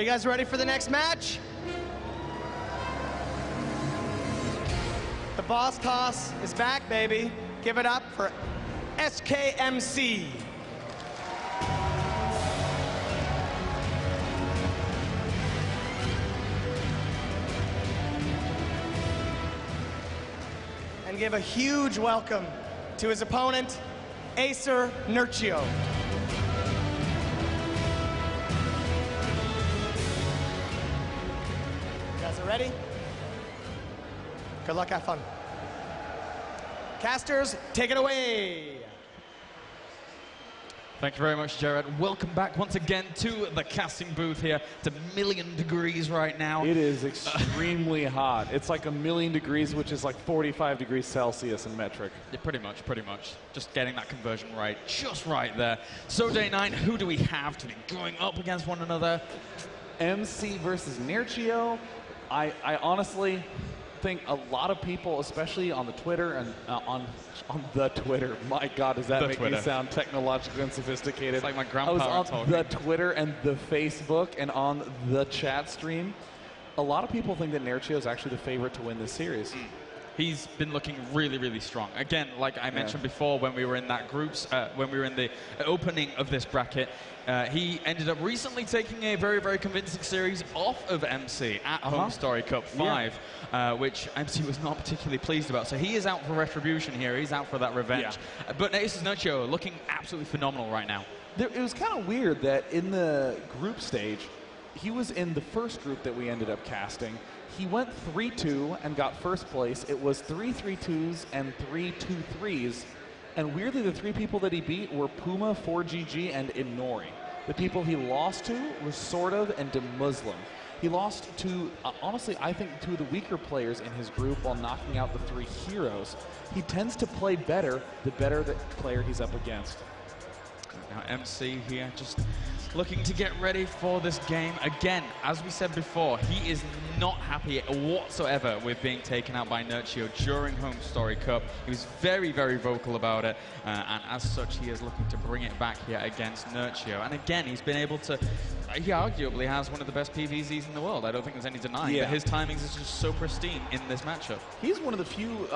you guys ready for the next match? The boss toss is back, baby. Give it up for SKMC. And give a huge welcome to his opponent, Acer Nerchio. You guys are ready? Good luck, have fun. Casters, take it away. Thank you very much, Jared. Welcome back once again to the casting booth here. It's 1,000,000 degrees right now. It is extremely hot. It's like 1,000,000 degrees, which is like 45 degrees Celsius in metric. Yeah, pretty much, pretty much. Just getting that conversion right, just right there. So day 9, who do we have to be going up against one another? MC versus Nerchio. I honestly think a lot of people, especially on the Twitter and on the Twitter. My God, does that make me sound technologically unsophisticated? It's like my grandpa I was on talking. the Twitter and the Facebook and on the chat stream. A lot of people think that Nerchio is actually the favorite to win this series. He's been looking really, really strong. Again, like I mentioned before, when we were in that when we were in the opening of this bracket, he ended up recently taking a very, very convincing series off of MC at Home Story Cup 5, which MC was not particularly pleased about. So he is out for retribution here. He's out for that revenge. But Ace Nerchio looking absolutely phenomenal right now. It was kind of weird that in the group stage, he was in the first group that we ended up casting. He went 3-2 and got first place. It was 3 3-2s and 3 2-3s. And weirdly, the 3 people that he beat were Puma, 4GG, and Inori. The people he lost to were Sort of and Muslim. He lost to, honestly, I think 2 of the weaker players in his group while knocking out the 3 heroes. He tends to play better the better the player he's up against. Now MC here just looking to get ready for this game. Again, as we said before, he is not happy whatsoever with being taken out by Nerchio during Home Story Cup. He was very, very vocal about it, and as such, he is looking to bring it back here against Nerchio. And again, he's been able to, he arguably has one of the best PVZs in the world. I don't think there's any denying that his timings is just so pristine in this matchup. He's one of the few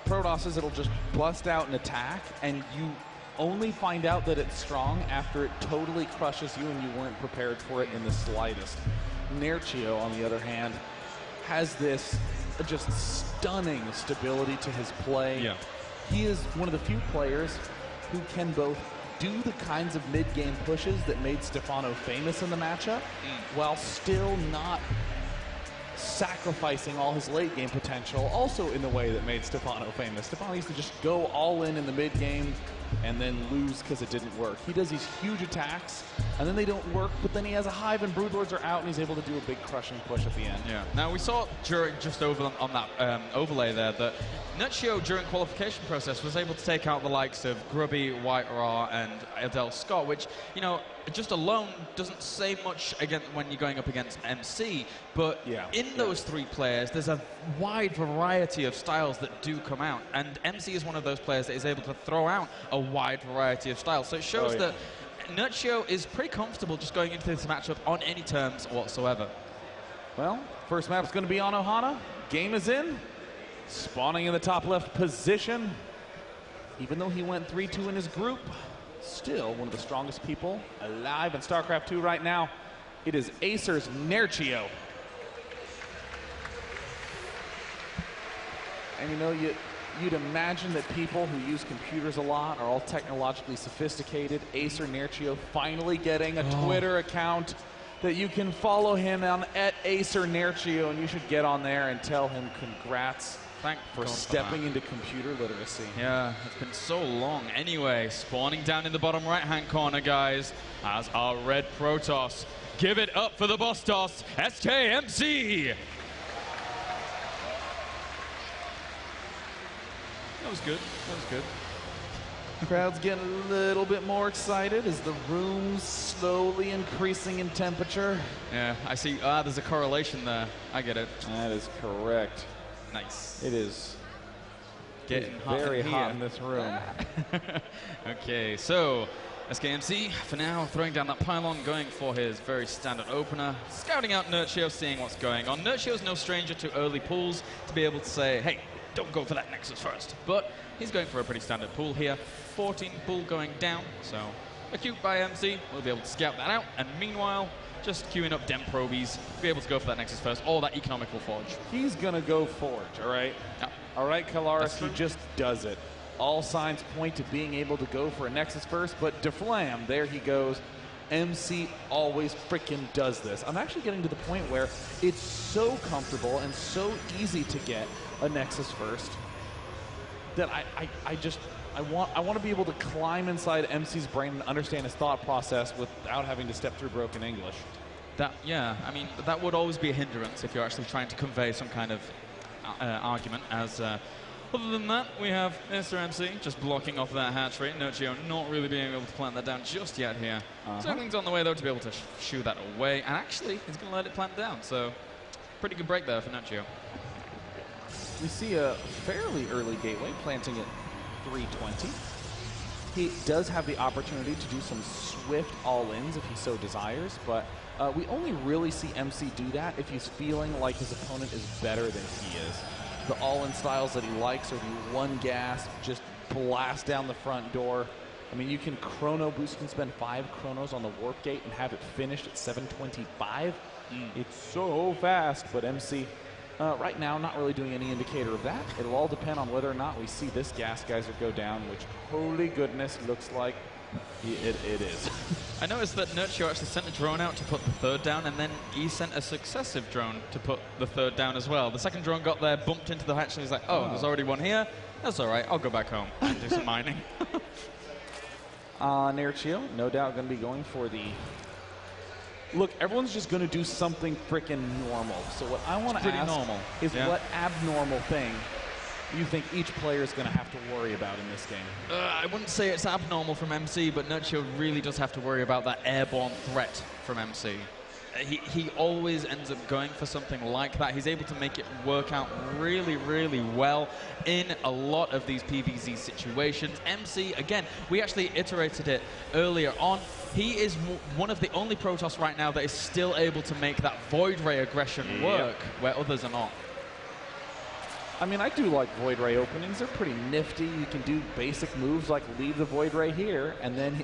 Protosses that'll just bust out an attack, and you only find out that it's strong after it totally crushes you and you weren't prepared for it in the slightest. Nerchio, on the other hand, has this just stunning stability to his play. Yeah. He is one of the few players who can both do the kinds of mid-game pushes that made Stefano famous in the matchup while still not sacrificing all his late-game potential, also in the way that made Stefano famous. Stefano used to just go all in the mid-game and then lose because it didn't work. He does these huge attacks, and then they don't work, but then he has a hive and Broodlords are out, and he's able to do a big crushing push at the end. Yeah. Now, we saw during, just over on that overlay there, that Nerchio, during qualification process, was able to take out the likes of Grubby, White Raw, and Adele Scott, which, you know, just alone doesn't say much against when you're going up against MC, but in those 3 players, there's a wide variety of styles that do come out, and MC is one of those players that is able to throw out a wide variety of styles. So it shows that Nerchio is pretty comfortable just going into this matchup on any terms whatsoever. Well, first map's going to be on Ohana. Game is in. Spawning in the top left position. Even though he went 3-2 in his group, still one of the strongest people alive in StarCraft 2 right now. It is Acer's Nerchio. And you know, you'd imagine that people who use computers a lot are all technologically sophisticated. Acer Nerchio finally getting a Twitter account that you can follow him on @AcerNerchio, and you should get on there and tell him congrats for stepping into computer literacy. Yeah, it's been so long. Anyway, spawning down in the bottom right-hand corner, guys, as our red Protoss. Give it up for the boss toss, SKMC! That was good. That was good. The crowd's getting a little bit more excited as the room's slowly increasing in temperature. Yeah, I see. There's a correlation there. I get it. That is correct. Nice. It is getting very hot in this room. Okay, so SKMC, for now, throwing down that pylon, going for his very standard opener, scouting out Nerchio, seeing what's going on. Nerchio's no stranger to early pulls to be able to say, hey, don't go for that Nexus first. But he's going for a pretty standard pull here. 14 pull going down, so acute by MC. We'll be able to scout that out. And meanwhile, just queuing up Dem Probies, be able to go for that Nexus first, or that economical Forge. He's going to go Forge, all right? Yeah. All right, Kalaris, he just does it. All signs point to being able to go for a Nexus first, but Deflam, there he goes. MC always freaking does this. I'm actually getting to the point where it's so comfortable and so easy to get a Nexus first that I want to be able to climb inside MC's brain and understand his thought process without having to step through broken English. Yeah, I mean, that would always be a hindrance if you're actually trying to convey some kind of argument as... Other than that, we have Mr. MC just blocking off that hatchery. Nerchio not really being able to plant that down just yet here. Zergling's on the way, though, to be able to shoo that away. And actually, he's going to let it plant down. So, pretty good break there for Nerchio. We see a fairly early gateway, planting at 320. He does have the opportunity to do some swift all-ins if he so desires, but we only really see MC do that if he's feeling like his opponent is better than he is. The all-in styles that he likes are the one gas, just blast down the front door. I mean, you can chrono boost, you can spend 5 chronos on the warp gate and have it finished at 725. It's so fast, but MC, right now, not really doing any indicator of that. It'll all depend on whether or not we see this gas geyser go down, which, holy goodness, looks like it is. I noticed that Nerchio actually sent a drone out to put the third down, and then he sent a successive drone to put the third down as well. The second drone got there, bumped into the hatch, and he's like, oh, there's already one here. That's all right, I'll go back home and do some mining. Nerchio, no doubt going to be going for the... Look, everyone's just going to do something freaking normal. So what I want to ask is what abnormal thing you think each player is going to have to worry about in this game? I wouldn't say it's abnormal from MC, but Nerchio really does have to worry about that airborne threat from MC. He always ends up going for something like that. He's able to make it work out really, really well in a lot of these PvZ situations. MC, again, we actually iterated it earlier on. He is one of the only Protoss right now that is still able to make that Void Ray aggression work where others are not. I mean, I do like Void Ray openings. They're pretty nifty. You can do basic moves like leave the Void Ray here, and then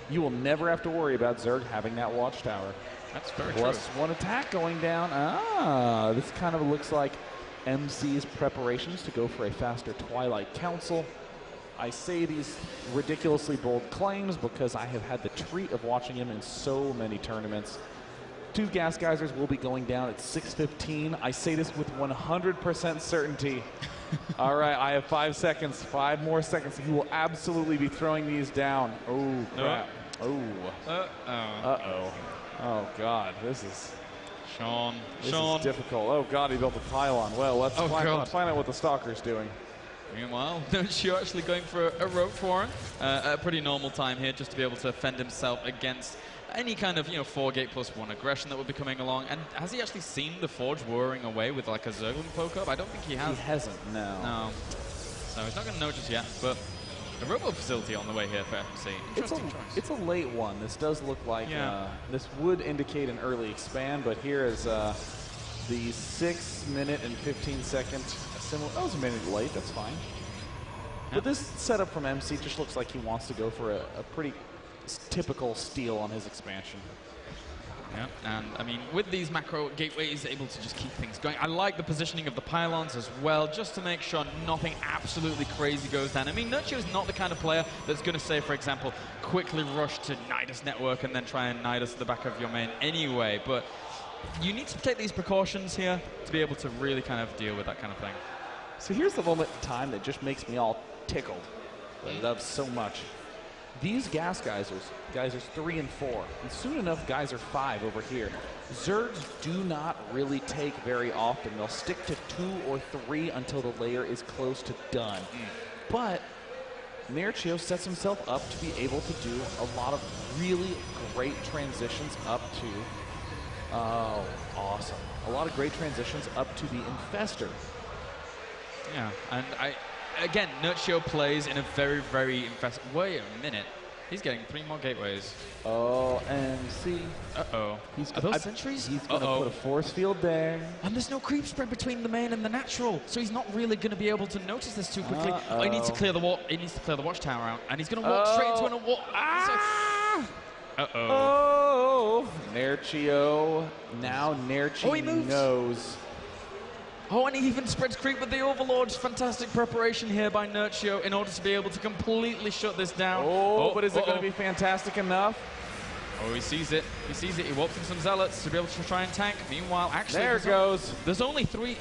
you will never have to worry about Zerg having that Watchtower. That's very true. Plus one attack going down. This kind of looks like MC's preparations to go for a faster Twilight Council. I say these ridiculously bold claims because I have had the treat of watching him in so many tournaments. 2 gas geysers will be going down at 6:15. I say this with 100% certainty. All right, I have 5 seconds, 5 more seconds. He will absolutely be throwing these down. Oh, crap. Oh, God, this is... Sean. This is difficult. Oh, God, he built a pylon. Well, let's find out what the Stalker's doing. Meanwhile, Nerchio actually going for a rope warrant at a pretty normal time here just to be able to fend himself against any kind of, 4-gate plus 1 aggression that would be coming along. And has he actually seen the Forge whirring away with like a Zergling poke-up? I don't think he has. He hasn't, no. No. So he's not going to know just yet, but a robo facility on the way here for FC. Interesting choice. It's a late one. This does look like this would indicate an early expand, but here is the 6 minute and 15 second. That was a minute late, that's fine. But this setup from MC just looks like he wants to go for a pretty typical steal on his expansion. Yeah, and I mean, with these macro gateways, able to just keep things going. I like the positioning of the pylons as well, just to make sure nothing absolutely crazy goes down. I mean, Nerchio is not the kind of player that's going to say, for example, quickly rush to Nidus network and then try and Nidus the back of your main anyway, but you need to take these precautions here to be able to really kind of deal with that kind of thing. So here's the moment in time that just makes me all tickled. I love so much. These gas geysers 3 and 4, and soon enough geyser 5 over here, Zergs do not really take very often. They'll stick to 2 or 3 until the layer is close to done. But Nerchio sets himself up to be able to do a lot of really great transitions up to, oh, awesome. A lot of great transitions up to the Infestor. Yeah, and again, Nerchio plays in a very, very wait a minute. He's getting 3 more gateways. Oh, and see. Uh-oh. Are those sentries? He's going to put a force field there. And there's no creep spread between the main and the natural, so he's not really going to be able to notice this too quickly. Oh, he needs to clear the wall. He needs to clear the watchtower out, and he's going to walk straight into an wall. Ah! Uh-oh. Oh, Nerchio. Now Nerchio knows. Oh, and he even spreads creep with the Overlords. Fantastic preparation here by Nerchio in order to be able to completely shut this down. Oh, but is it going to be fantastic enough? Oh, he sees it. He sees it. He warps in some zealots to be able to try and tank. Meanwhile, actually, there it goes. There's only 3.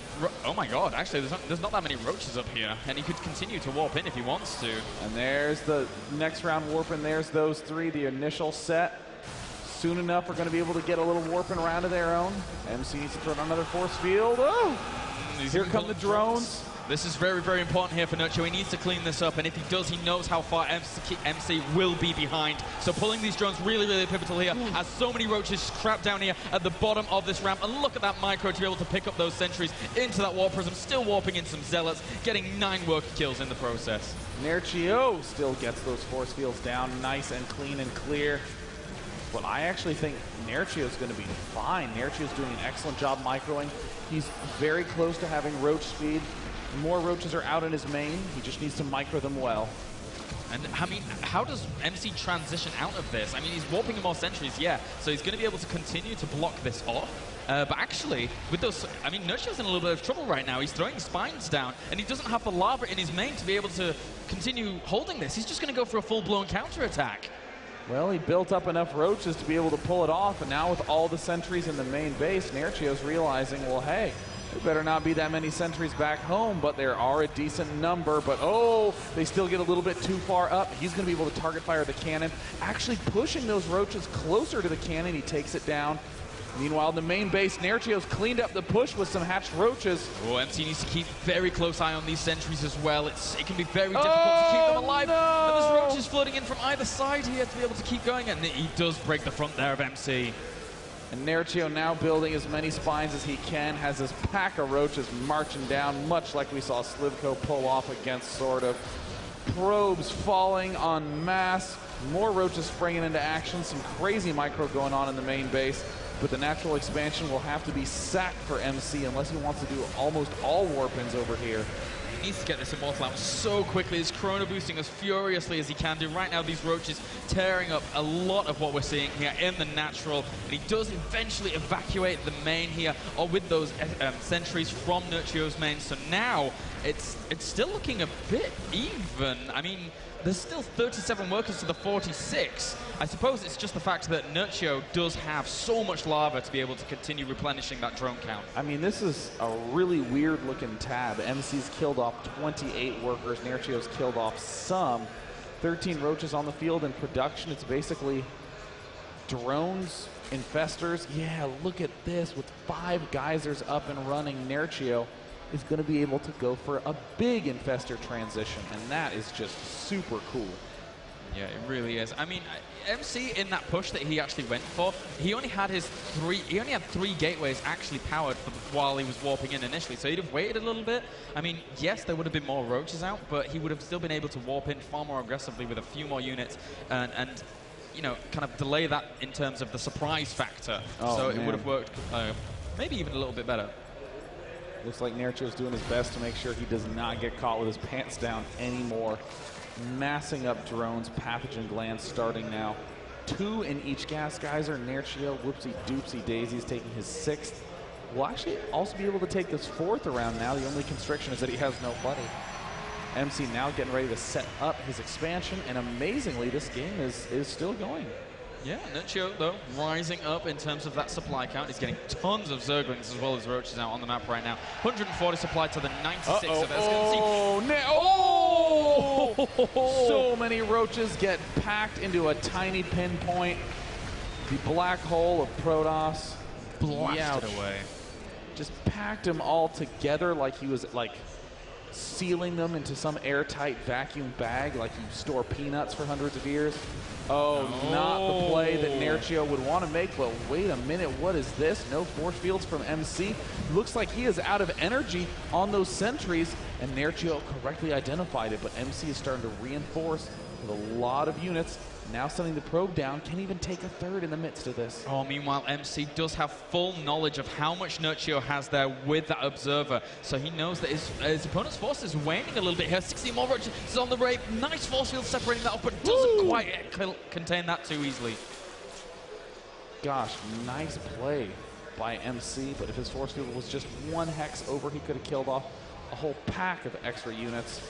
Oh my God! Actually, there's not that many roaches up here, and he could continue to warp in if he wants to. And there's the next round warping. There's those 3. The initial set. Soon enough, we're going to be able to get a little warping around of their own. MC needs to throw down another force field. Oh! Here come the drones. This is very, very important here for Nerchio. He needs to clean this up, and if he does, he knows how far MC will be behind. So pulling these drones really, really pivotal here, as so many roaches crap down here at the bottom of this ramp. And look at that micro to be able to pick up those sentries into that warp prism, still warping in some zealots, getting 9 worker kills in the process. Nerchio still gets those force fields down nice and clean and clear. But I actually think Nerchio's going to be fine. Nerchio's doing an excellent job microing. He's very close to having roach speed. More roaches are out in his main. He just needs to micro them well. And, I mean, how does MC transition out of this? I mean, he's warping in more sentries, yeah, so he's going to be able to continue to block this off. But actually, with those, I mean, Nerchio's in a little bit of trouble right now. He's throwing spines down, and he doesn't have the lava in his main to be able to continue holding this. He's just going to go for a full-blown counterattack. Well, he built up enough roaches to be able to pull it off, and now with all the sentries in the main base, Nerchio's realizing, well, hey, there better not be that many sentries back home, but there are a decent number. But, oh, they still get a little bit too far up. He's going to be able to target fire the cannon, actually pushing those roaches closer to the cannon. He takes it down. Meanwhile, in the main base, Nerchio's cleaned up the push with some hatched roaches. Oh, MC needs to keep very close eye on these sentries as well. It can be very difficult to keep them alive. No. And there's roaches floating in from either side here to be able to keep going. And he does break the front there of MC. And Nerchio now building as many spines as he can, has this pack of roaches marching down, much like we saw Slivko pull off against sort of. Probes falling en masse. More roaches springing into action. Some crazy micro going on in the main base. But the natural expansion will have to be sacked for MC unless he wants to do almost all warp-ins over here. He needs to get this Immortal out so quickly. He's chrono boosting as furiously as he can do. Right now, these roaches tearing up a lot of what we're seeing here in the natural. And he does eventually evacuate the main here, or with those sentries from Nerchio's main. So now, it's still looking a bit even. I mean, there's still 37 workers to the 46. I suppose it's just the fact that Nerchio does have so much lava to be able to continue replenishing that drone count. I mean, this is a really weird-looking tab. MC's killed off 28 workers. Nerchio's killed off some. 13 roaches on the field in production. It's basically drones, infestors. Yeah, look at this. With 5 geysers up and running, Nerchio is going to be able to go for a big infestor transition, and that is just super cool. Yeah, it really is. I mean, MC in that push that he actually went for, he only had 3 gateways actually powered while he was warping in initially, so he'd have waited a little bit. I mean, yes, there would have been more roaches out, but he would have still been able to warp in far more aggressively with a few more units and you know, kind of delay that in terms of the surprise factor. So it would have worked maybe even a little bit better. Looks like Nerchio's doing his best to make sure he does not get caught with his pants down anymore. Massing up drones, pathogen glands starting now. 2 in each gas geyser. Nerchio, whoopsie doopsie daisies, taking his 6th. Will actually also be able to take this 4th around now. The only constriction is that he has no buddy. MC now getting ready to set up his expansion, and amazingly, this game is still going. Yeah, Nerchio, though, rising up in terms of that supply count. He's getting tons of Zerglings as well as roaches out on the map right now. 140 supply to the 96 of So many roaches get packed into a tiny pinpoint. The black hole of Protoss blasted away. Just packed them all together like he was like sealing them into some airtight vacuum bag like you store peanuts for hundreds of years. Not the play that Nerchio would want to make, but wait a minute, what is this? No force fields from MC. Looks like he is out of energy on those sentries, and Nerchio correctly identified it, but MC is starting to reinforce with a lot of units. Now sending the probe down, can even take a third in the midst of this. Oh, meanwhile, MC does have full knowledge of how much Nerchio has there with that observer, so he knows that his opponent's force is waning a little bit here. 16 more roaches on the rape. Nice force field separating that up, but doesn't quite contain that too easily. Gosh, nice play by MC, but if his force field was just one hex over, he could have killed off a whole pack of extra units.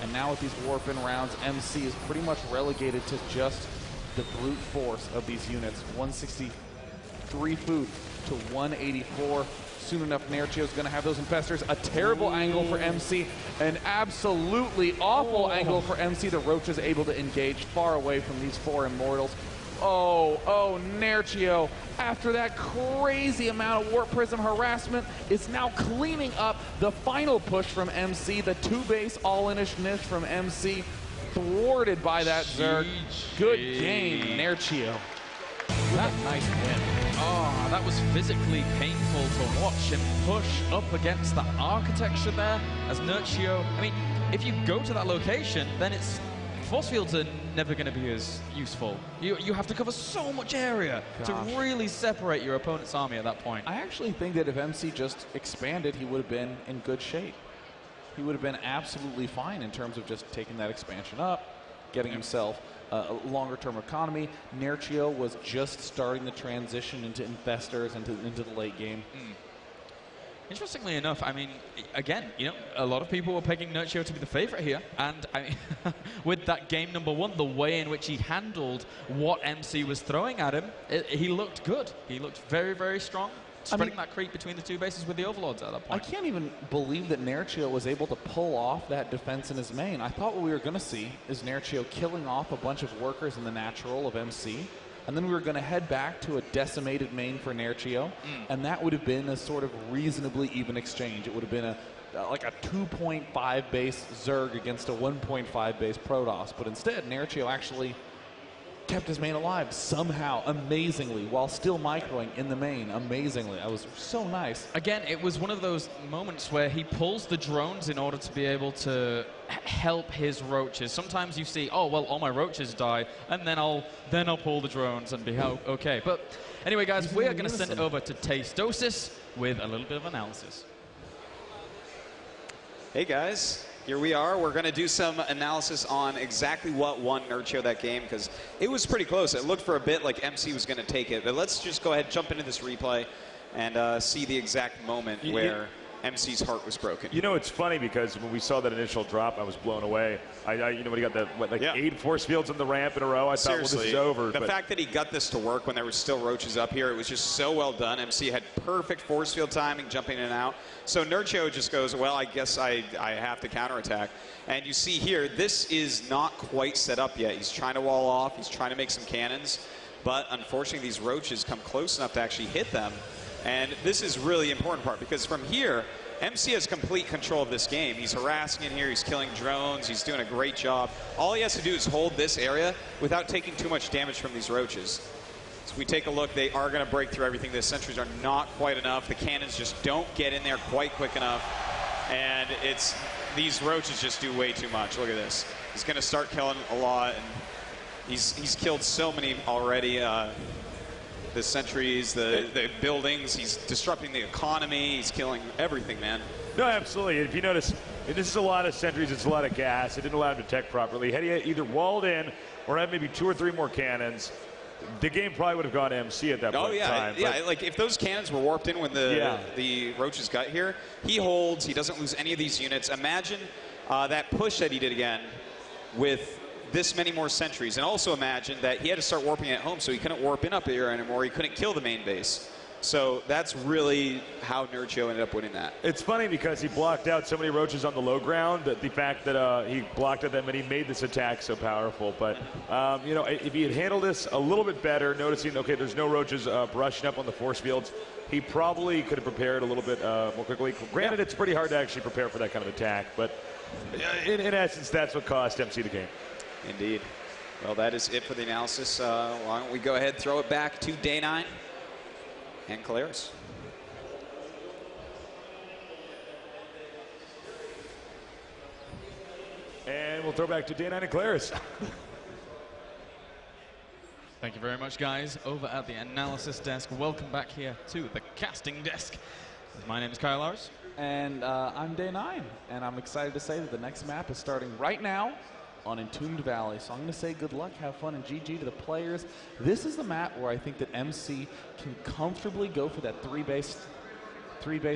And now with these warp-in rounds, MC is pretty much relegated to just the brute force of these units. 163 food to 184. Soon enough, Nerchio is going to have those infestors. A terrible angle for MC. An absolutely awful angle for MC. The Roach is able to engage far away from these 4 Immortals. Oh, Nerchio, after that crazy amount of Warp Prism harassment, is now cleaning up the final push from MC. The 2-base all-inish niche from MC, thwarted by that Zerg. Good game, Nerchio. That nice win. Oh, that was physically painful to watch him push up against the architecture there as Nerchio. I mean, if you go to that location, then force fields are never going to be as useful. You have to cover so much area to really separate your opponent's army at that point. I actually think that if MC just expanded, he would have been in good shape. He would have been absolutely fine in terms of just taking that expansion up, getting himself a longer-term economy. Nerchio was just starting the transition into infestors, into the late game. Interestingly enough, I mean, again, a lot of people were picking Nerchio to be the favorite here, and I mean, with that game number 1, the way in which he handled what MC was throwing at him, he looked good. He looked very, very strong, spreading that creep between the 2 bases with the Overlords at that point. I can't even believe that Nerchio was able to pull off that defense in his main. I thought what we were going to see is Nerchio killing off a bunch of workers in the natural of MC, and then we were going to head back to a decimated main for Nerchio, and that would have been a sort of reasonably even exchange. It would have been like a 2.5 base Zerg against a 1.5 base Protoss, but instead Nerchio actually kept his main alive somehow, amazingly, while still microing in the main, amazingly. That was so nice. Again, it was one of those moments where he pulls the drones in order to be able to help his roaches. Sometimes you see, oh, well, all my roaches die, and then I'll pull the drones and be okay. But anyway, guys, we are going to send it over to Tastosis with a little bit of analysis. Hey, guys. Here we are. We're going to do some analysis on exactly what won Nerchio that game, because it was pretty close. It looked for a bit like MC was going to take it. But let's just go ahead and jump into this replay and see the exact moment where MC's heart was broken. It's funny because when we saw that initial drop, I was blown away. When he got that, 8 force fields in the ramp in a row, I thought, well, this is over. The fact that he got this to work when there were still roaches up here, it was just so well done. MC had perfect force field timing, jumping in and out. So Nerchio just goes, well, I guess I have to counterattack. And you see here, this is not quite set up yet. He's trying to wall off. He's trying to make some cannons. But unfortunately, these roaches come close enough to actually hit them. And this is really the important part, because from here, MC has complete control of this game. He's harassing in here, he's killing drones, he's doing a great job. All he has to do is hold this area without taking too much damage from these roaches. So we take a look, they are going to break through everything. The sentries are not quite enough. The cannons just don't get in there quite quick enough. And these roaches just do way too much. Look at this. He's going to start killing a lot, and he's killed so many already. The sentries, the buildings, he's disrupting the economy, he's killing everything, man. No, absolutely. If you notice, this is a lot of sentries, it's a lot of gas. It didn't allow him to tech properly. Had he either walled in or had maybe 2 or 3 more cannons, the game probably would have gone to MC at that point in time. Yeah, like if those cannons were warped in when the roaches got here, he holds, he doesn't lose any of these units. Imagine that push that he did again with this many more sentries, and also imagine that he had to start warping at home, so he couldn't warp in up here anymore. He couldn't kill the main base. So that's really how Nerchio ended up winning that. It's funny because he blocked out so many roaches on the low ground that the fact that he blocked out that many made this attack so powerful. But if he had handled this a little bit better, noticing okay, there's no roaches brushing up on the force fields, he probably could have prepared a little bit more quickly. Granted, it's pretty hard to actually prepare for that kind of attack, but in essence, that's what cost MC the game. Indeed. Well, that is it for the analysis. Why don't we go ahead and throw it back to Day 9 and Caleres. And we'll throw back to Day 9 and Caleres. Thank you very much, guys, over at the analysis desk. Welcome back here to the casting desk. My name is Kyle Lars. And I'm Day 9, and I'm excited to say that the next map is starting right now on Entombed Valley. So I'm going to say good luck, have fun, and GG to the players. This is the map where I think that MC can comfortably go for that three-base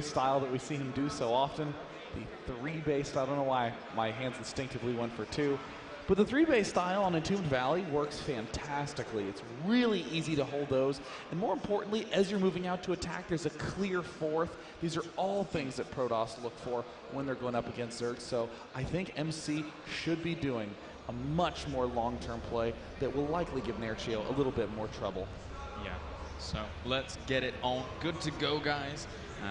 style that we see him do so often. The three-base, I don't know why my hands instinctively went for two. But the three-base style on Entombed Valley works fantastically. It's really easy to hold those. And more importantly, as you're moving out to attack, there's a clear fourth. These are all things that Protoss look for when they're going up against Zerg. So I think MC should be doing a much more long-term play that will likely give Nerchio a little bit more trouble. Yeah, so let's get it on. Good to go, guys.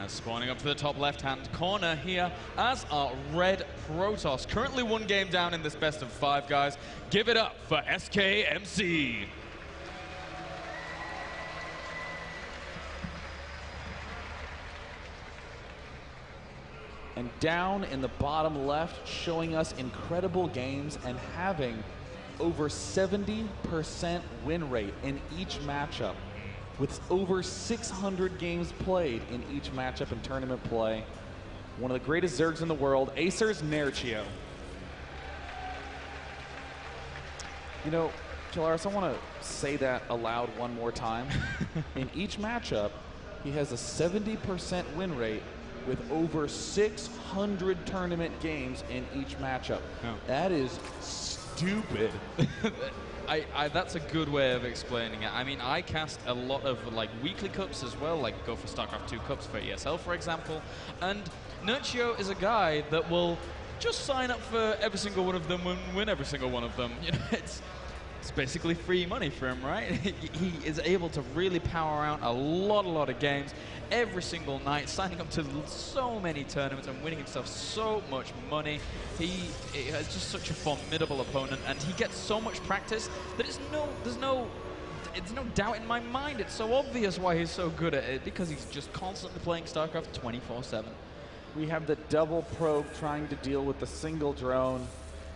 Spawning up to the top left-hand corner here as our red Protoss. Currently 1 game down in this best of 5, guys. Give it up for SKMC. And down in the bottom left, showing us incredible games and having over 70% win rate in each matchup, with over 600 games played in each matchup and tournament play. One of the greatest Zergs in the world, Acer's Nerchio. You know, Jalaris, I want to say that aloud one more time. In each matchup, he has a 70% win rate with over 600 tournament games in each matchup. Oh. That is stupid. That's a good way of explaining it. I mean, I cast a lot of like weekly cups as well, like go for StarCraft 2 cups for ESL, for example. And Nerchio is a guy that will just sign up for every single one of them and win every single one of them. You know, it's basically free money for him, right? He is able to really power out a lot of games every single night, signing up to so many tournaments and winning himself so much money. He is just such a formidable opponent, and he gets so much practice that it's no doubt in my mind. It's so obvious why he's so good at it, because he's just constantly playing StarCraft 24/7. We have the double probe trying to deal with the single drone.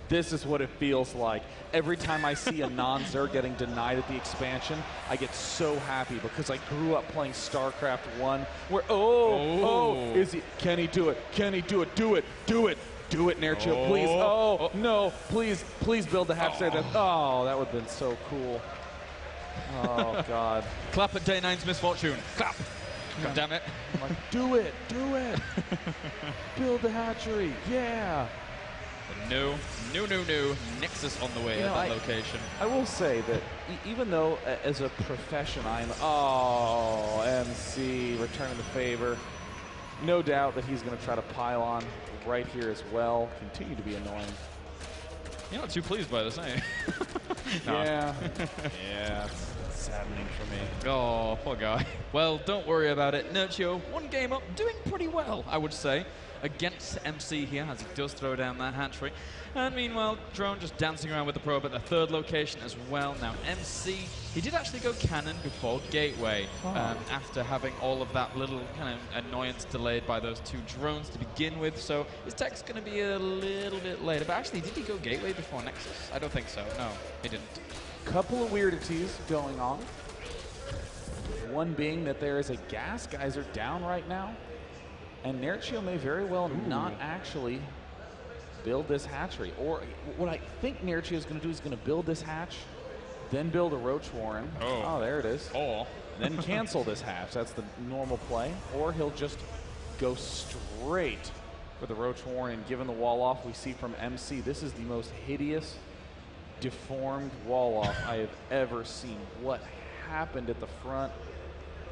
This is what it feels like. Every time I see a non-Zerg getting denied at the expansion, I get so happy because I grew up playing StarCraft 1 where, can he do it? Can he do it? Do it, do it. Do it, Nerchio, please. No, please build the hatch there. That would have been so cool. Oh, God. Clap at Day 9's misfortune. Clap. God damn it. I'm like, do it. Build the hatchery, yeah. No. Nexus on the way at that location. I will say that even though as a profession I'm, MC returning the favor, no doubt that he's going to try to pile on right here as well. Continue to be annoying. You're not too pleased by this, are you? No. Yeah. It's saddening for me. Oh, poor guy. Well, don't worry about it. Nerchio, 1 game up, doing pretty well, I would say, against MC here, as he does throw down that hatchery. And meanwhile, Drone just dancing around with the probe at the 3rd location as well. Now, MC, he did actually go cannon before Gateway, after having all of that little kind of annoyance delayed by those 2 drones to begin with. So his tech's going to be a little bit later. But actually, did he go Gateway before Nexus? I don't think so. No, he didn't. Couple of weirdities going on. One being that there is a gas geyser down right now. And Nerchio may very well not actually build this hatchery. Or what I think Nerchio is going to do is going to build this hatch, then build a Roach Warren. Oh, there it is. Then cancel this hatch. That's the normal play. Or he'll just go straight for the Roach Warren. Given the wall off we see from MC, this is the most hideous, deformed wall off I have ever seen. What happened at the front?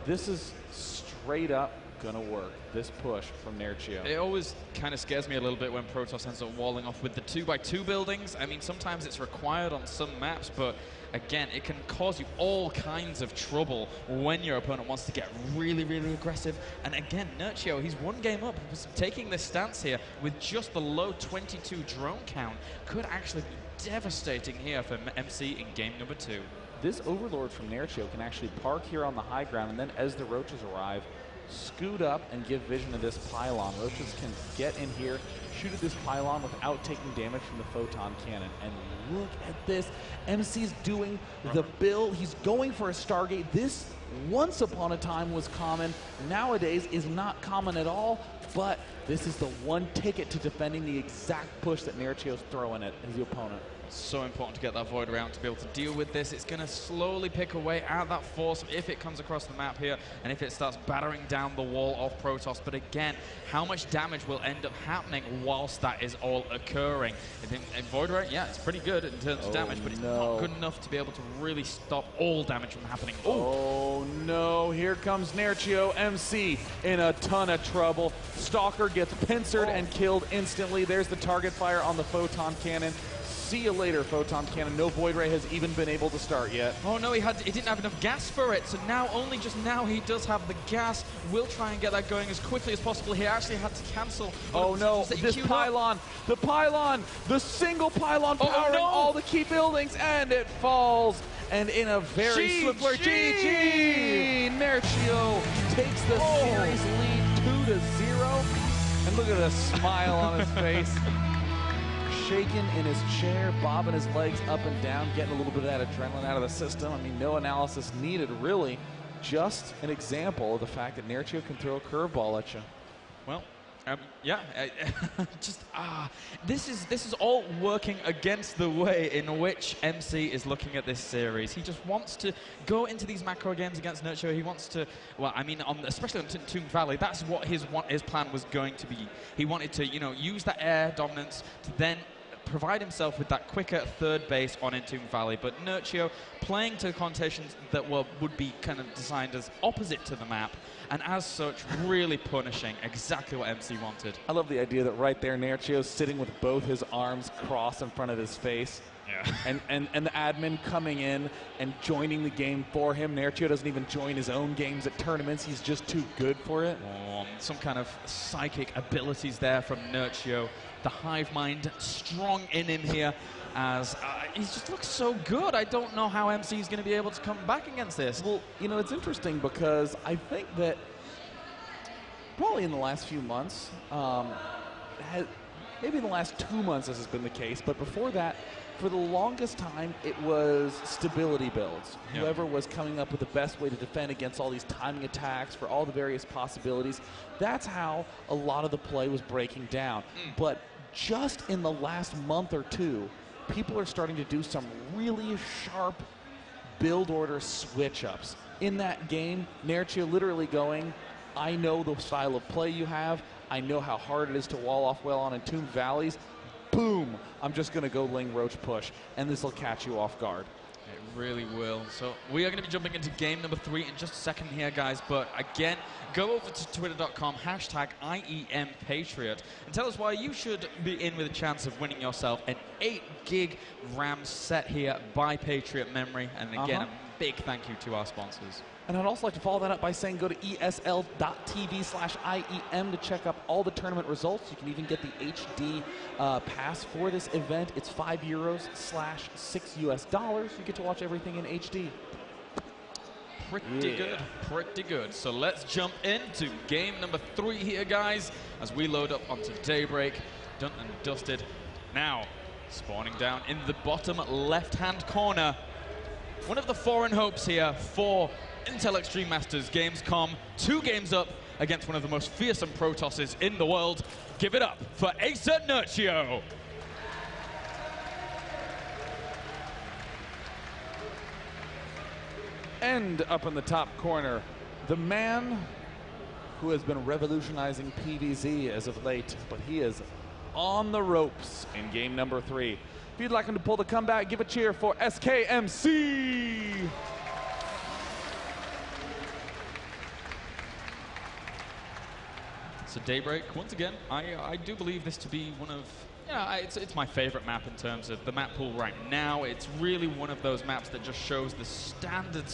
This is straight up gonna work, this push from Nerchio. It always kind of scares me a little bit when Protoss ends up walling off with the 2x2 buildings. I mean, sometimes it's required on some maps, but again, it can cause you all kinds of trouble when your opponent wants to get really aggressive. And again, Nerchio, he's 1 game up. Taking this stance here with just the low 22 drone count could actually be devastating here for MC in game number 2. This Overlord from Nerchio can actually park here on the high ground, and then as the Roaches arrive, scoot up and give vision to this pylon. Roaches can get in here, shoot at this pylon without taking damage from the photon cannon. And look at this. MC's doing the build. He's going for a Stargate. This, once upon a time, was common. Nowadays is not common at all, but this is the one ticket to defending the exact push that Nerchio's throwing at his opponent. So important to get that Void around to be able to deal with this. It's going to slowly pick away at that force if it comes across the map here and if it starts battering down the wall of Protoss. But again, how much damage will end up happening whilst that is all occurring? In Void Ray, yeah, it's pretty good in terms of damage, but it's not good enough to be able to really stop all damage from happening. Oh no, here comes Nerchio. MC in a ton of trouble. Stalker gets pincered and killed instantly. There's the target fire on the photon cannon. See you later, photon cannon. No Void Ray has even been able to start yet. Oh no, he didn't have enough gas for it. So now, only just now, he does have the gas. We'll try and get that going as quickly as possible. He actually had to cancel. Oh no, this pylon, the single pylon powering all the key buildings, and it falls. And in a very swift way, Nerchio takes the series lead 2-0. And look at the smile on his face. Shaking in his chair, bobbing his legs up and down, getting a little bit of that adrenaline out of the system. I mean, no analysis needed, really. Just an example of the fact that Nerchio can throw a curveball at you. Well, yeah, this is all working against the way in which MC is looking at this series. He just wants to go into these macro games against Nerchio. He wants to, well, I mean, especially on Tomb Valley, that's what his plan was going to be. He wanted to, you know, use that air dominance to then provide himself with that quicker third base on Entomb Valley, but Nerchio playing to connotations that would be kind of designed as opposite to the map, and as such, really punishing exactly what MC wanted. I love the idea that right there, Nerchio's sitting with both his arms crossed in front of his face. Yeah. And the admin coming in and joining the game for him. Nerchio doesn't even join his own games at tournaments. He's just too good for it. Some kind of psychic abilities there from Nerchio. The hive mind strong in him here, as he just looks so good. I don't know how MC is going to be able to come back against this. Well, you know, it's interesting because I think that probably in the last few months, maybe in the last 2 months this has been the case, but before that, for the longest time, it was stability builds. Yep. Whoever was coming up with the best way to defend against all these timing attacks for all the various possibilities, that's how a lot of the play was breaking down. But just in the last month or two, people are starting to do some really sharp build order switch-ups. In that game, Nerchio literally going, I know the style of play you have, I know how hard it is to wall off well on Entombed Valleys. Boom, I'm just going to go Ling Roach push, and this will catch you off guard. It really will. So we are going to be jumping into game number 3 in just a second here, guys. But again, go over to twitter.com, #IEM Patriot, and tell us why you should be in with a chance of winning yourself an 8 gig RAM set here by Patriot Memory. And again, a big thank you to our sponsors. And I'd also like to follow that up by saying go to esl.tv/IEM to check up all the tournament results. You can even get the HD pass for this event. It's €5/$6 US. You get to watch everything in HD. Pretty good, pretty good. So let's jump into game number 3 here, guys, as we load up onto Daybreak. Done and dusted. Now, spawning down in the bottom left-hand corner. One of the foreign hopes here for Intel Extreme Masters Gamescom. 2 games up against one of the most fearsome Protosses in the world. Give it up for Acer Nerchio. And up in the top corner, the man who has been revolutionizing PvZ as of late, but he is on the ropes in game number 3. If you'd like him to pull the comeback, give a cheer for SKMC. So Daybreak, once again, I do believe this to be one of, it's my favorite map in terms of the map pool right now. It's really one of those maps that just shows the standard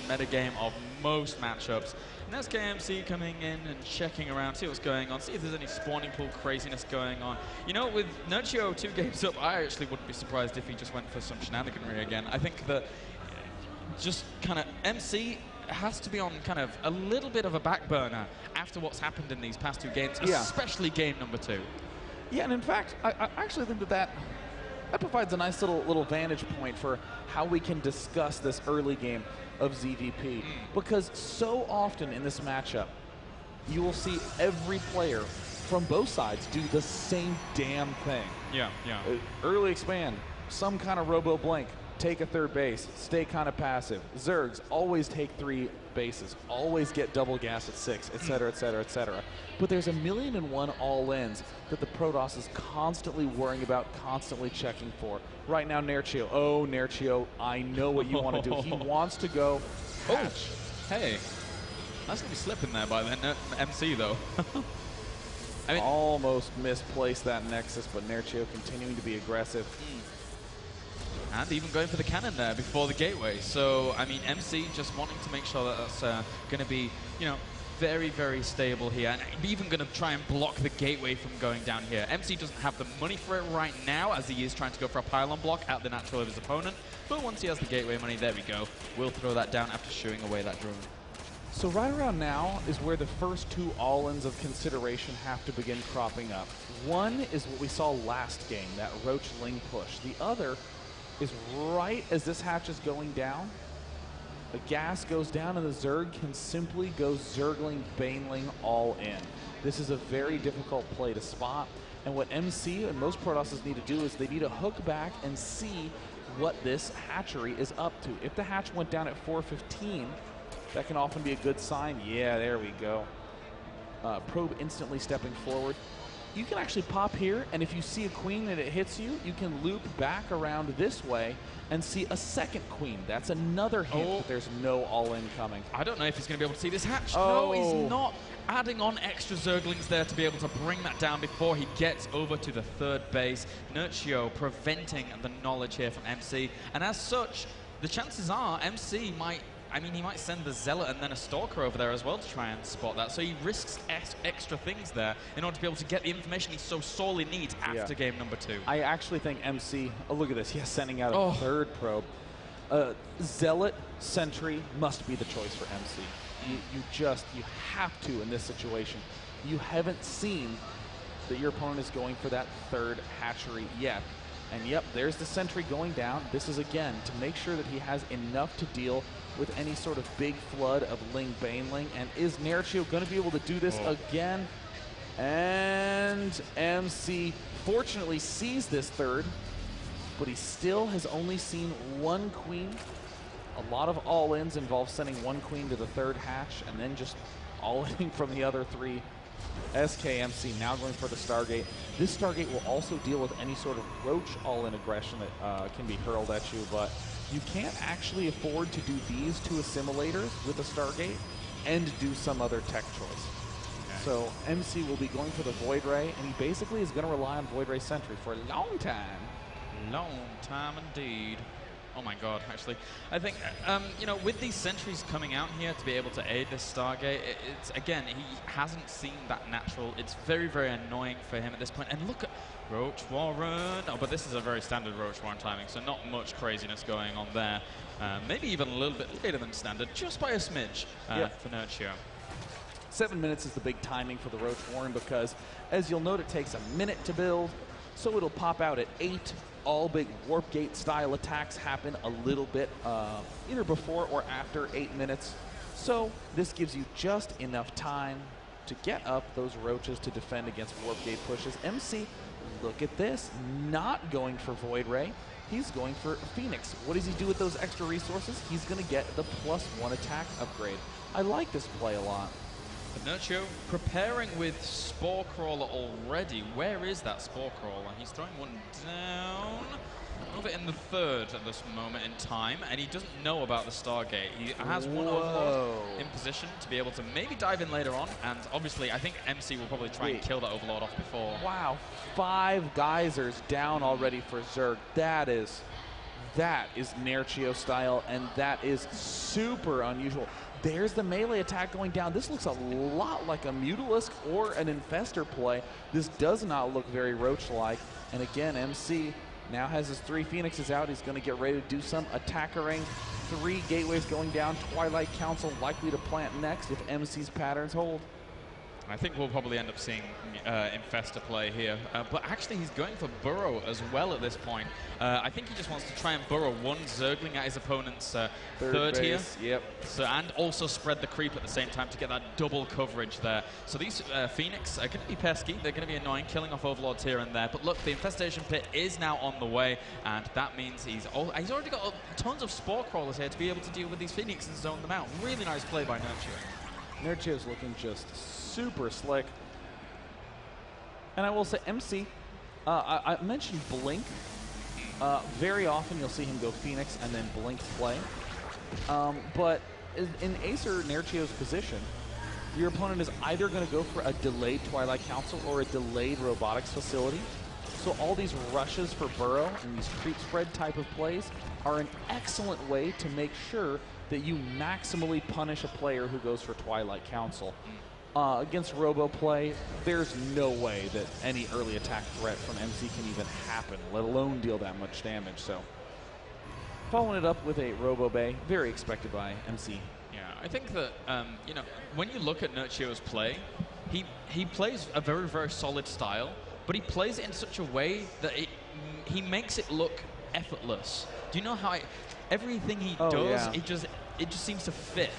metagame of most matchups. And SKMC coming in and checking around, see what's going on, see if there's any spawning pool craziness going on. You know, with Nerchio 2 games up, I actually wouldn't be surprised if he just went for some shenaniganry again. I think that just kind of MC has to be on kind of a little bit of a back burner after what's happened in these past 2 games, especially game number 2. Yeah, and in fact, I actually think that provides a nice little vantage point for how we can discuss this early game of ZVP. Because so often in this matchup, you will see every player from both sides do the same damn thing. Yeah. Early expand, some kind of robo-blink, take a third base, stay kind of passive. Zergs always take 3 bases, always get double gas at 6, etc., etc., etc. But there's 1,000,001 all-ins that the Protoss is constantly worrying about, constantly checking for. Right now, Nerchio. Oh, Nerchio, I know what you want to do. He wants to go hatch. Hey, that's going to be slipping there by then. MC, though. I mean, almost misplaced that Nexus, but Nerchio continuing to be aggressive. And even going for the cannon there before the gateway. So, I mean, MC just wanting to make sure that that's going to be, you know, very, very stable here. And even going to try and block the gateway from going down here. MC doesn't have the money for it right now, as he is trying to go for a pylon block at the natural of his opponent. But once he has the gateway money, there we go. We'll throw that down after shooing away that drone. So right around now is where the first 2 all-ins of consideration have to begin cropping up. One is what we saw last game, that Roach Ling push. The other is right as this hatch is going down, the gas goes down and the Zerg can simply go Zergling, Baneling all in. This is a very difficult play to spot, and what MC and most Protosses need to do is they need to hook back and see what this hatchery is up to. If the hatch went down at 415, that can often be a good sign. Yeah, there we go. Probe instantly stepping forward. You can actually pop here, and if you see a queen and it hits you, you can loop back around this way and see a second queen. That's another hint that there's no all-in coming. I don't know if he's going to be able to see this hatch. Oh. No, he's not. Adding on extra Zerglings there to be able to bring that down before he gets over to the 3rd base. Nerchio preventing the knowledge here from MC, and as such, the chances are MC might... I mean, he might send the Zealot and then a Stalker over there as well to try and spot that. So he risks extra things there in order to be able to get the information he so sorely needs after game number 2. I actually think MC, oh, look at this. Yes, sending out a 3rd probe. Zealot, Sentry must be the choice for MC. You have to in this situation. You haven't seen that your opponent is going for that 3rd hatchery yet. And yep, there's the Sentry going down. This is, again, to make sure that he has enough to deal with any sort of big flood of Ling Baneling. And is Nerchio going to be able to do this again? And MC fortunately sees this 3rd, but he still has only seen 1 queen. A lot of all-ins involve sending 1 queen to the 3rd hatch and then just all-in from the other 3. SKMC now going for the Stargate. This Stargate will also deal with any sort of Roach all-in aggression that can be hurled at you, but you can't actually afford to do these 2 assimilators with a Stargate and do some other tech choice. Okay. So MC will be going for the Void Ray, and he basically is going to rely on Void Ray Sentry for a long time. Long time indeed. Oh my god, actually. I think, you know, with these sentries coming out here to be able to aid this Stargate, it's, again, he hasn't seen that natural. It's very, very annoying for him at this point. And look at Roach Warren. Oh, but this is a very standard Roach Warren timing, so not much craziness going on there. Maybe even a little bit later than standard, just by a smidge for Nerchio. 7 minutes is the big timing for the Roach Warren because, as you'll note, it takes a minute to build, so it'll pop out at 8. All big Warp Gate style attacks happen a little bit either before or after 8 minutes. So this gives you just enough time to get up those Roaches to defend against Warp Gate pushes. MC, look at this, not going for Void Ray. He's going for Phoenix. What does he do with those extra resources? He's going to get the +1 attack upgrade. I like this play a lot. Nerchio preparing with Spore Crawler already. Where is that Spore Crawler? He's throwing one down. Over in the 3rd at this moment in time, and he doesn't know about the Stargate. He has one Overlord in position to be able to maybe dive in later on, and obviously I think MC will probably try and kill that Overlord off before. Wow, 5 geysers down already for Zerg. That is Nerchio style, and that is super unusual. There's the melee attack going down. This looks a lot like a Mutalisk or an Infestor play. This does not look very Roach-like. And again, MC Now has his 3 Phoenixes out. He's going to get ready to do some attackering. 3 gateways going down. Twilight Council likely to plant next if MC's patterns hold. I think we'll probably end up seeing Infesta play here. But actually, he's going for Burrow as well at this point. I think he just wants to try and burrow 1 Zergling at his opponent's third here. Yep. So, and also spread the creep at the same time to get that double coverage there. So these Phoenix are going to be pesky. They're going to be annoying, killing off Overlords here and there. But look, the Infestation Pit is now on the way, and that means he's already got tons of Spore Crawlers here to be able to deal with these Phoenix and zone them out. Really nice play by Nerchio. Nerchio's looking just super slick. And I will say, MC, I mentioned Blink. Very often you'll see him go Phoenix and then Blink play. But in Acer Nerchio's position, your opponent is either going to go for a delayed Twilight Council or a delayed Robotics Facility. So all these rushes for Burrow and these creep spread type of plays are an excellent way to make sure that you maximally punish a player who goes for Twilight Council. Against Robo play, there's no way that any early attack threat from MC can even happen, let alone deal that much damage. So following it up with a Robo Bay, very expected by MC. Yeah, I think that, you know, when you look at Nerchio's play, he plays a very, very solid style, but he plays it in such a way that he makes it look effortless. Do you know how everything he does, yeah. it just seems to fit.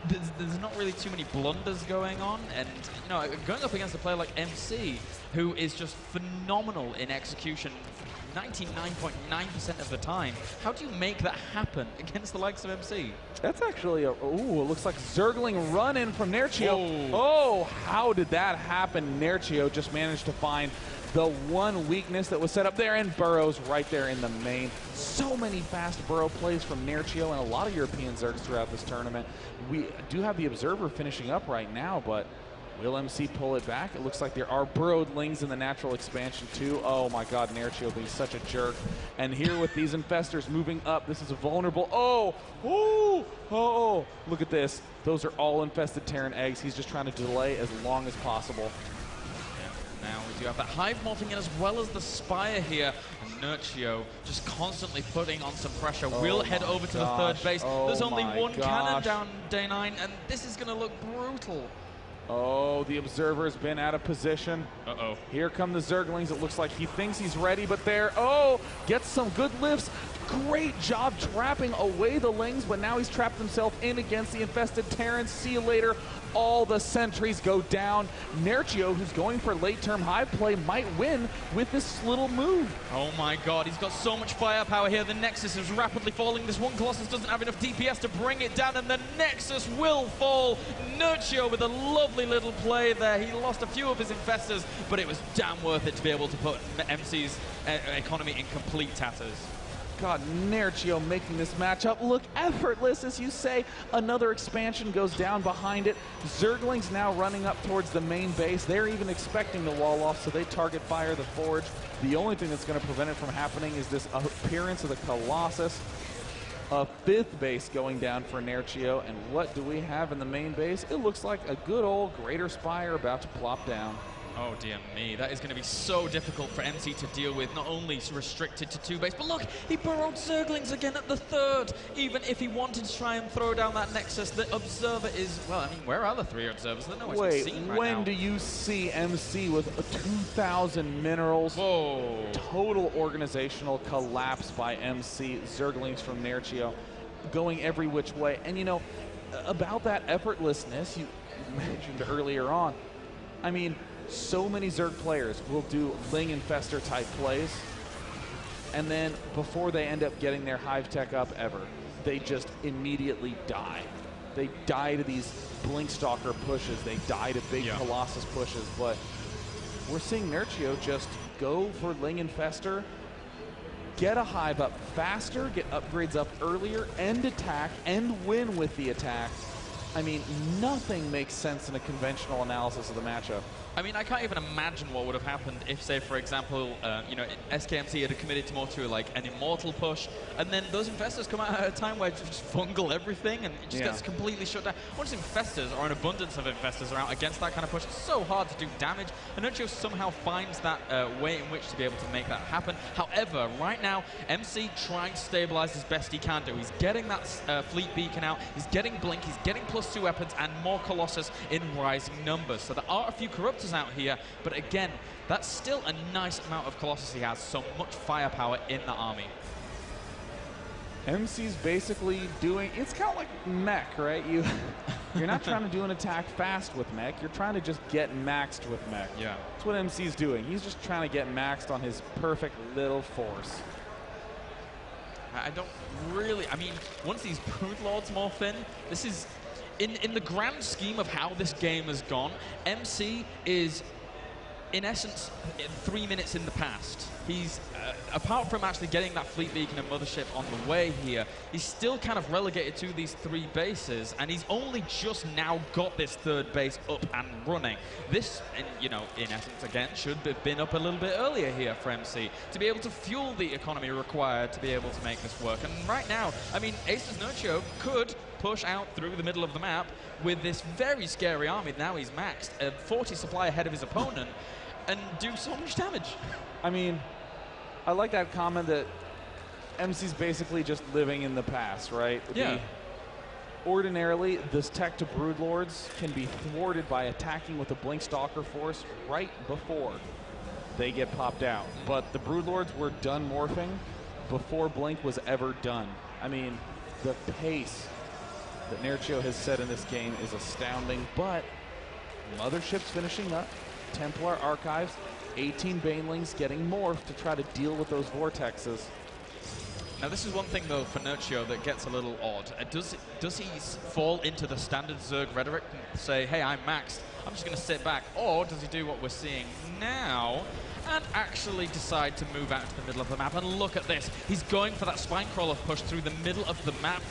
There's not really too many blunders going on, and you know, going up against a player like MC, who is just phenomenal in execution 99.9% of the time, how do you make that happen against the likes of MC? That's actually a, ooh, it looks like Zergling run in from Nerchio. Oh, how did that happen? Nerchio just managed to find the one weakness that was set up there, and Burrow's right there in the main. So many fast Burrow plays from Nerchio and a lot of European Zergs throughout this tournament. We do have the Observer finishing up right now, but will MC pull it back? It looks like there are burrowed lings in the natural expansion too. Oh my god, Nerchio being such a jerk. And here with these infestors moving up, this is a vulnerable, look at this. Those are all infested Terran eggs. He's just trying to delay as long as possible. Now we do have that Hive morphing in as well as the Spire here. And Nerchio just constantly putting on some pressure. We'll head over to the third base. There's only one cannon down day 9, and this is going to look brutal. Oh, the Observer's been out of position. Uh-oh. Here come the Zerglings. It looks like he thinks he's ready, but there, gets some good lifts. Great job trapping away the Lings, but now he's trapped himself in against the infested Terrans. See you later. All the sentries go down. Nerchio, who's going for late-term Hive play, might win with this little move. Oh my god, he's got so much firepower here. The Nexus is rapidly falling. This one Colossus doesn't have enough DPS to bring it down, and the Nexus will fall. Nerchio with a lovely little play there. He lost a few of his infestors, but it was damn worth it to be able to put MC's economy in complete tatters. God, Nerchio making this matchup look effortless, as you say. Another expansion goes down behind it. Zerglings now running up towards the main base. They're even expecting the wall off, so they target fire the Forge. The only thing that's going to prevent it from happening is this appearance of the Colossus. A 5th base going down for Nerchio, and what do we have in the main base? It looks like a good old Greater Spire about to plop down. Oh dear me, that is going to be so difficult for MC to deal with, not only restricted to 2 base, but look, he burrowed Zerglings again at the 3rd. Even if he wanted to try and throw down that Nexus, the Observer is, well, I mean, where are the 3 Observers? They're nowhere to be seen right now. When do you see MC with 2,000 minerals? Whoa. Total organizational collapse by MC. Zerglings from Nerchio going every which way. And you know, about that effortlessness you mentioned earlier on, I mean, so many Zerg players will do Ling Infestor type plays, and then before they end up getting their Hive Tech up ever, they just immediately die. They die to these Blinkstalker pushes, they die to big Colossus pushes, but we're seeing Nerchio just go for Ling Infestor, get a Hive up faster, get upgrades up earlier, end attack, and win with the attack. I mean, nothing makes sense in a conventional analysis of the matchup. I mean, I can't even imagine what would have happened if, say, for example, you know, SKMC had committed to more to like an immortal push, and then those infestors come out at a time where it just fungal everything and it just gets completely shut down. Once infestors or an abundance of infestors are out against that kind of push, it's so hard to do damage, and Nerchio somehow finds that way in which to be able to make that happen. However, right now, MC trying to stabilize as best he can do. He's getting that fleet beacon out, he's getting Blink, he's getting +2 weapons, and more Colossus in rising numbers. So there are a few Corruptors out here, but again, that's still a nice amount of Colossus he has, so much firepower in the army. MC's basically doing, it's kind of like mech, right? You're not trying to do an attack fast with mech, you're trying to just get maxed with mech. Yeah. That's what MC's doing. He's just trying to get maxed on his perfect little force. I don't really, I mean, once these Brood Lords morph in, this is, in the grand scheme of how this game has gone, MC is, in essence, 3 minutes in the past. He's, apart from actually getting that fleet beacon and mothership on the way here, he's still kind of relegated to these 3 bases, and he's only just now got this 3rd base up and running. This, and, you know, in essence, again, should have been up a little bit earlier here for MC to be able to fuel the economy required to be able to make this work. And right now, I mean, Ace's Nerchio could push out through the middle of the map with this very scary army. Now he's maxed, a 40 supply ahead of his opponent, and do so much damage. I mean, I like that comment that MC's basically just living in the past, right? Yeah. Ordinarily, this tech to Broodlords can be thwarted by attacking with a Blink Stalker force right before they get popped out. But the Broodlords were done morphing before Blink was ever done. I mean, the pace that Nerchio has set in this game is astounding, but Mothership's finishing up, Templar Archives, 18 Banelings getting morphed to try to deal with those vortexes. Now this is one thing though for Nerchio that gets a little odd. Does he fall into the standard Zerg rhetoric and say, hey, I'm maxed, I'm just going to sit back? Or does he do what we're seeing now and actually decide to move out to the middle of the map? And look at this. He's going for that Spinecrawler push through the middle of the map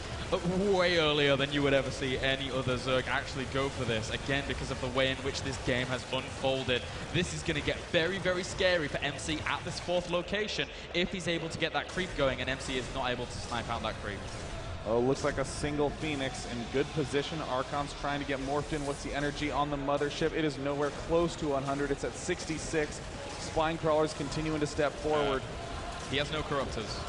way earlier than you would ever see any other Zerg actually go for this. Again, because of the way in which this game has unfolded. This is going to get very, very scary for MC at this 4th location if he's able to get that creep going and MC is not able to snipe out that creep. Oh, looks like a single Phoenix in good position. Archon's trying to get morphed in. What's the energy on the Mothership? It is nowhere close to 100. It's at 66. Spinecrawlers continuing to step forward. He has no Corruptors.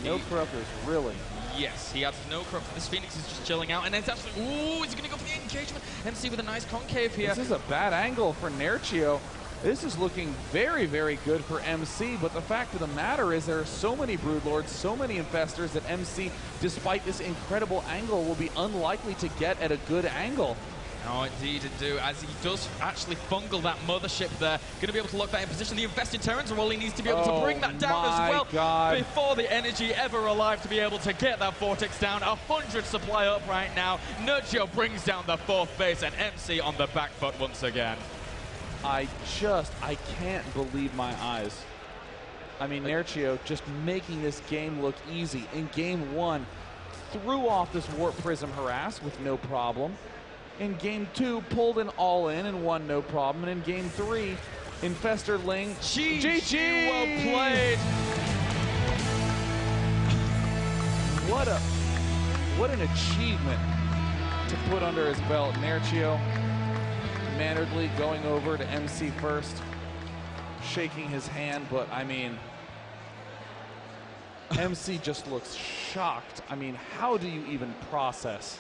No Corruptors, really? Yes, he has no Corruptors. This Phoenix is just chilling out, and it's actually, ooh, is he going to go for the engagement? MC with a nice concave here. This is a bad angle for Nerchio. This is looking very, very good for MC, but the fact of the matter is there are so many Broodlords, so many Infestors that MC, despite this incredible angle, will be unlikely to get at a good angle. Oh, indeed, do, as he does actually fungal that Mothership there. Going to be able to lock that in position. The Infested Terrans are all he needs to be able to bring that down as well. God. Before the energy ever alive to be able to get that Vortex down. 100 supply up right now. Nerchio brings down the 4th base, and MC on the back foot once again. I can't believe my eyes. I mean, Nerchio just making this game look easy. In game 1, threw off this Warp Prism Harass with no problem. In game 2, pulled an all-in and won no problem. And in game 3, Infestor Ling. GG, well played. What an achievement to put under his belt. Nerchio manneredly going over to MC first, shaking his hand, but I mean, MC just looks shocked. I mean, how do you even process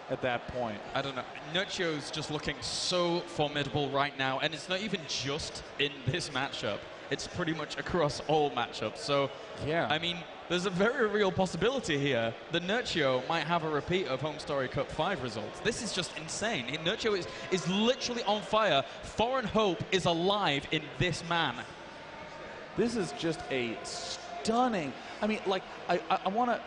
at that point? I don't know. Nerchio's just looking so formidable right now, and it's not even just in this matchup. It's pretty much across all matchups. So, yeah, I mean, there's a very real possibility here that Nerchio might have a repeat of Home Story Cup 5 results. This is just insane. Nerchio is literally on fire. Foreign hope is alive in this man. This is just a stunning, I mean, like, I want to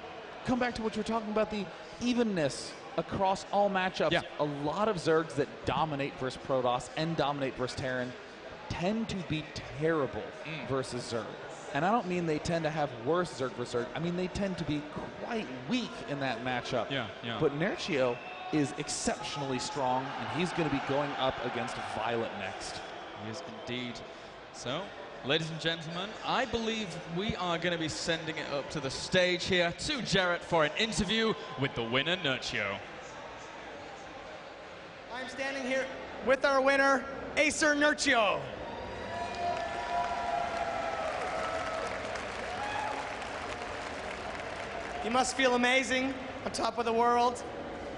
come back to what you're talking about, the evenness across all matchups. Yeah. A lot of Zergs that dominate versus Protoss and dominate versus Terran tend to be terrible versus Zerg. And I don't mean they tend to have worse Zerg versus Zerg. I mean they tend to be quite weak in that matchup. Yeah, yeah. But Nerchio is exceptionally strong, and he's going to be going up against Violet next. He is indeed. So, ladies and gentlemen, I believe we are going to be sending it up to the stage here to Jarrett for an interview with the winner, Nerchio. I'm standing here with our winner, Acer Nerchio. You must feel amazing, on top of the world,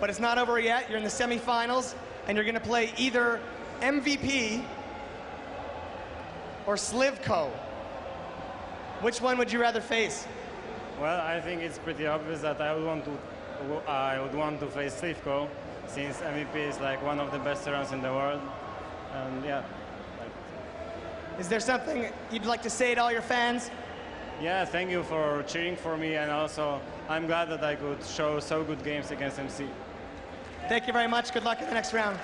but it's not over yet. You're in the semifinals, and you're going to play either MVP or Slivko. Which one would you rather face? Well, I think it's pretty obvious that I would want to face Slivko, since MVP is like one of the best rounds in the world, and yeah. Is there something you'd like to say to all your fans? Yeah, thank you for cheering for me, and also I'm glad that I could show so good games against MC. Thank you very much. Good luck in the next round.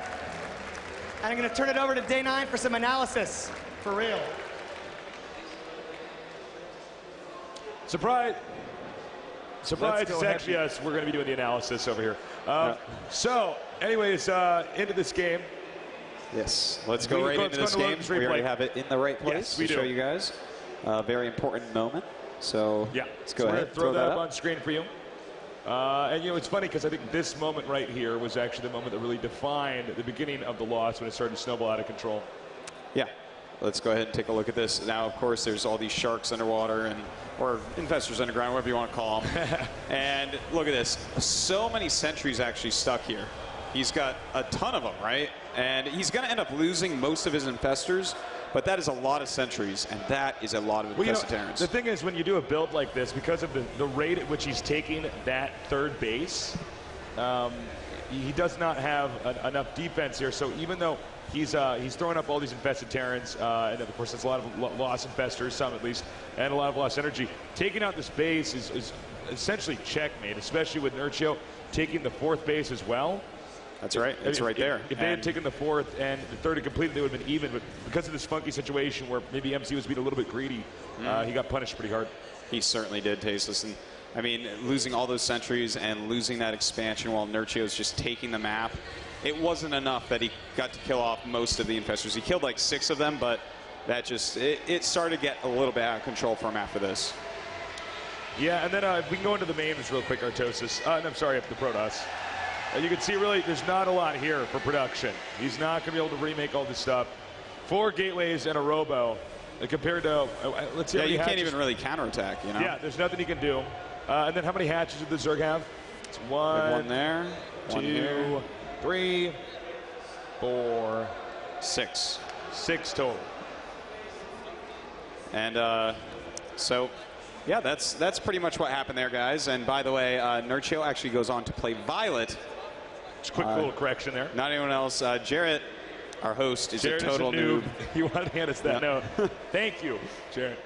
And I'm going to turn it over to Day 9 for some analysis. For real. Surprise! Surprise, it's actually us. We're going to be doing the analysis over here. So, anyways, into this game. Yes, let's go right into this game. We already have it in the right place to show you guys. A very important moment. So, yeah, let's go ahead and throw that up on screen for you. And, you know, it's funny because I think this moment right here was actually the moment that really defined the beginning of the loss when it started to snowball out of control. Yeah. Let's go ahead and take a look at this. Now, of course, there's all these sharks underwater, or infestors underground, whatever you want to call them. And look at this. So many sentries actually stuck here. He's got a ton of them, right? And he's going to end up losing most of his infestors, but that is a lot of sentries, and that is a lot of infested Terrans. The thing is, when you do a build like this, because of the rate at which he's taking that third base, he does not have enough defense here. So even though he's throwing up all these infested Terrans, and of course there's a lot of lost infestors, some at least, and a lot of lost energy. Taking out this base is essentially checkmate, especially with Nerchio taking the fourth base as well. That's right. It's right there. If they had taken the fourth and the third had completed, they would have been even. But because of this funky situation where maybe MC was being a little bit greedy, he got punished pretty hard. He certainly did, Tasteless. And I mean, losing all those sentries and losing that expansion while Nerchio is just taking the map, it wasn't enough that he got to kill off most of the infestors. He killed like 6 of them, but that just, it started to get a little bit out of control for him after this. Yeah, and then if we can go into the mains real quick, Artosis. I'm sorry, the Protoss. You can see really there's not a lot here for production. He's not going to be able to remake all this stuff. 4 gateways and a robo compared to, let's see. Yeah, you can't even really counterattack, you know? Yeah, there's nothing he can do. And then how many hatches did the Zerg have? It's 1 there, 2, 3, 4, 6. 6 total. And so, yeah, that's pretty much what happened there, guys. And by the way, Nerchio actually goes on to play Violet. Just a quick little correction there. Not anyone else. Jarrett, our host, is Jarrett a total is a noob. noob. You want to hand us that note. Thank you, Jarrett.